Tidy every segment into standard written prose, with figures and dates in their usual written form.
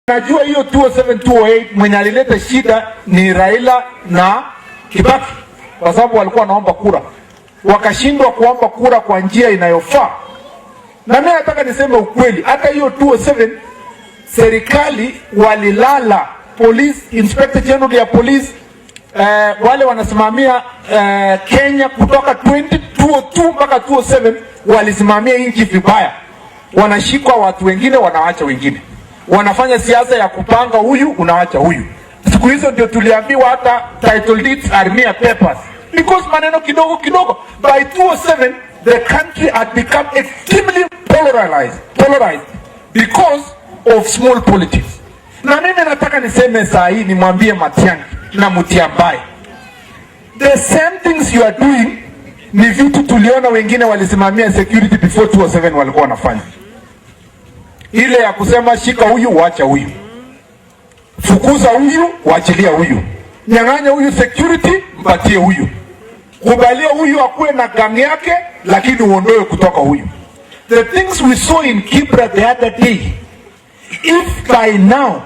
Najua hiyo 2007-2008 mwenye alileta shida ni Raila na Kibaki, kwa sababu walikuwa wanaomba kura, wakashindwa kuomba kura kwa njia inayofaa. Na mimi nataka niseme ukweli, hata hiyo 2007 serikali walilala, police inspector general ya police wale wanasimamia Kenya kutoka 2002 mpaka 2007 walisimamia nchi vibaya, wanashika watu wengine wanaacha wengine, wanafanya siasa ya kupanga huyu unaacha huyu. Siku hizo ndio tuliambiwa hata title deeds are mere papers, because maneno kidogo kidogo. By 2007 the country had become extremely polarized because of small politics. Na mimi nataka niseme saa hii, nimwambie Matiang'i na Mutiambai, the same things you are doing ni vitu tuliona wengine walisimamia security before 2007 walikuwa wanafanya. Ile ya kusema shika huyu wacha huyu, fukuza huyu waachilia huyu, nyang'anya huyu security mpatie huyu, kubalia huyu akuwe na gang yake lakini uondoe kutoka huyu. The things we saw in Kibra the other day, if by now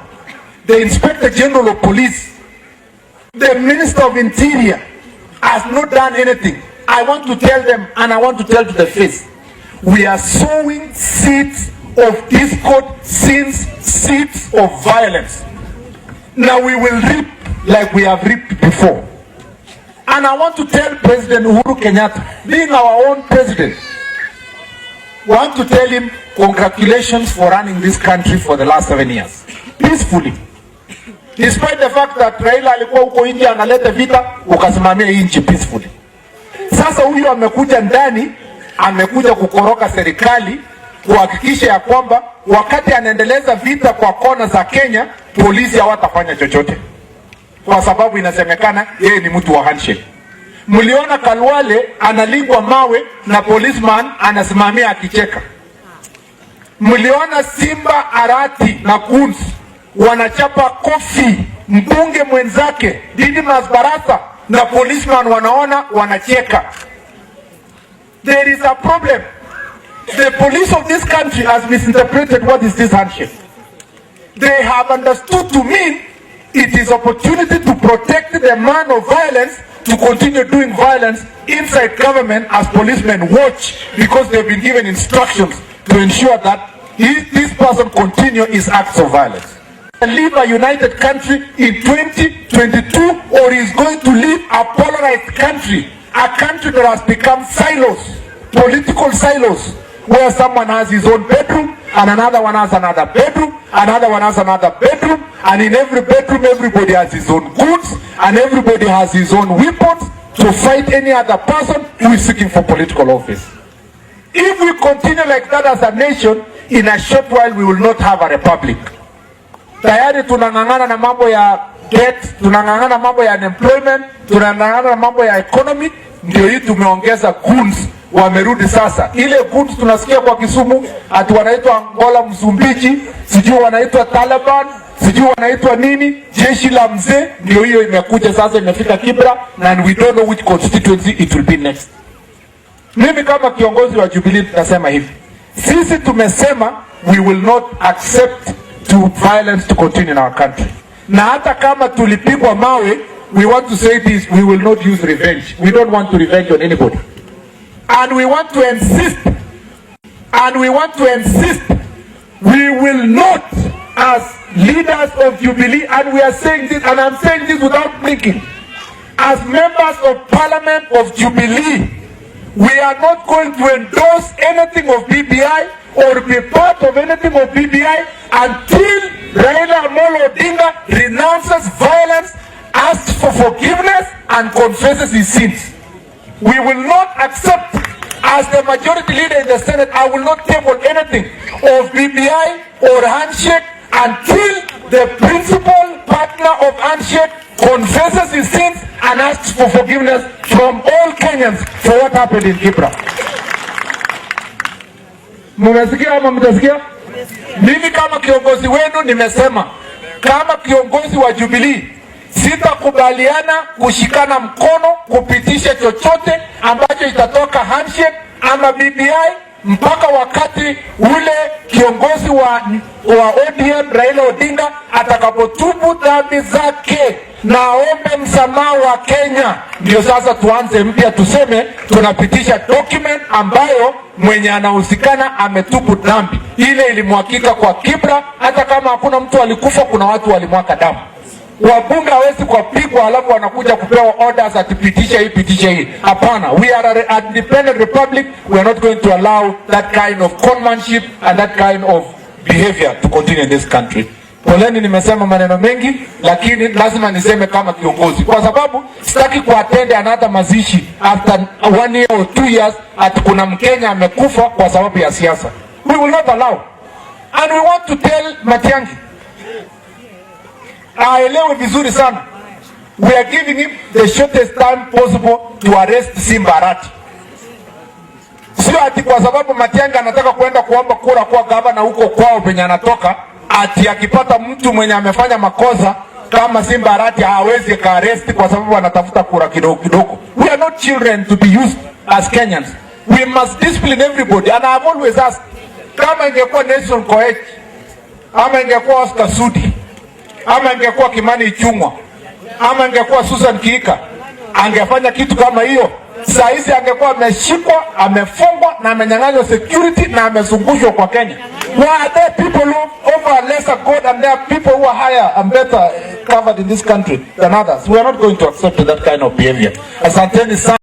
the Inspector General of Police, the Minister of Interior has not done anything, I want to tell them, and I want to tell to the face, we are sowing seeds of discord, seeds of violence. Now we will reap like we have reaped before. And I want to tell President Uhuru Kenyatta, being our own president, I want to tell him congratulations for running this country for the last 7 years peacefully, despite the fact that Raila alikuwa huko India analeta vita, ukasimamia nchi peacefully. Sasa huyu amekuja ndani, amekuja kukoroka serikali, kuhakikisha ya kwamba wakati anaendeleza vita kwa kona za Kenya, polisi hawatafanya chochote, kwa sababu inasemekana yeye ni mtu wa handshake. Mliona Kalwale analingwa mawe na policeman anasimamia akicheka. Mliona Simba Arati na Kunz wanachapa kofi mbunge mwenzake Didmus Barasa na policeman wanaona wanacheka. There is a problem. The police of this country has misinterpreted what is this handshake. They have understood to mean it is opportunity to protect the man of violence to continue doing violence inside government as policemen watch, because they've been given instructions to ensure that this person continue his acts of violence. And leave a united country in 2022, or is going to leave a polarized country, a country that has become silos, political silos, where someone has his own bedroom and another one has another bedroom, another one has another bedroom, and in every bedroom everybody has his own goods and everybody has his own weapons to fight any other person who is seeking for political office. If we continue like that as a nation, in a short while we will not have a republic. Tayari tunang'ang'ana na mambo ya debt, tunang'ang'ana na mambo ya unemployment, tunang'ang'ana na mambo ya economy, ndio hii tumeongeza goons. Wamerudi sasa. Ile goods tunasikia kwa Kisumu ati wanaitwa Angola, Msumbiji, sijui wanaitwa Taliban, sijui wanaitwa nini, jeshi la mzee, ndio hiyo imekuja sasa, imefika Kibra, and we don't know which constituency it will be next. Mimi kama kiongozi wa Jubilee tunasema hivi, sisi tumesema we will not accept violence to continue in our country. Na hata kama tulipigwa mawe, we want to say this, we will not use revenge. We don't want to revenge on anybody. And we want to insist, we will not, as leaders of Jubilee, and we are saying this, and I'm saying this without blinking, as members of Parliament of Jubilee, we are not going to endorse anything of BBI or be part of anything of BBI until Raila Amolo Odinga renounces violence, asks for forgiveness, and confesses his sins. We will not accept, as the majority leader in the Senate, I will not table anything of BBI or handshake until the principal partner of handshake confesses his sins and asks for forgiveness from all Kenyans for what happened in Kibra. Mumesikia ama mtasikia? Mimi kama kiongozi wenu nimesema, kama kiongozi wa Jubilee, sitakubaliana kushikana mkono kupitisha chochote ambacho itatoka handshake ama BBI mpaka wakati ule kiongozi wa ODM Raila Odinga atakapotubu dhambi zake na aombe msamaha wa Kenya, ndio sasa tuanze mpya, tuseme tunapitisha document ambayo mwenye anahusikana ametubu dhambi. Ile ilimwakika kwa Kibra, hata kama hakuna mtu alikufa, kuna watu walimwaka damu. Wabunge hawezi kupigwa alafu wanakuja kupewa orders atipitisha hii pitisha hii. Hapana, we are an independent republic. We are not going to allow that kind of conmanship and that kind of behavior to continue in this country. Poleni, nimesema maneno mengi, lakini lazima niseme kama kiongozi, kwa sababu sitaki kuattend another mazishi after 1 year or 2 years ati kuna Mkenya amekufa kwa sababu ya siasa. We will not allow. And we want to tell Matiang'i aelewe vizuri sana. We are giving him the shortest time possible to arrest Simba Arati. Sio ati kwa sababu Matiang'i anataka kwenda kuomba kura kwa gavana huko kwao penye anatoka, ati akipata mtu mwenye amefanya makosa kama Simba Arati hawezi ka arrest kwa sababu anatafuta kura kidogo kidogo. We are not children to be used as Kenyans. We must discipline everybody, and I have always asked, kama ingekuwa Nelson Koech, ama ingekuwa Oscar Sudi, ama ingekuwa Kimani Ichung'wah, ama ingekuwa Susan Kihika, angefanya kitu kama hiyo? Saa hizi angekuwa ameshikwa, amefungwa na amenyang'anywa security na amezungushwa kwa Kenya. Why are there people who over a lesser God, and there are people who are higher and better covered in this country than others? We are not going to accept that kind of behavior. Asanteni sana.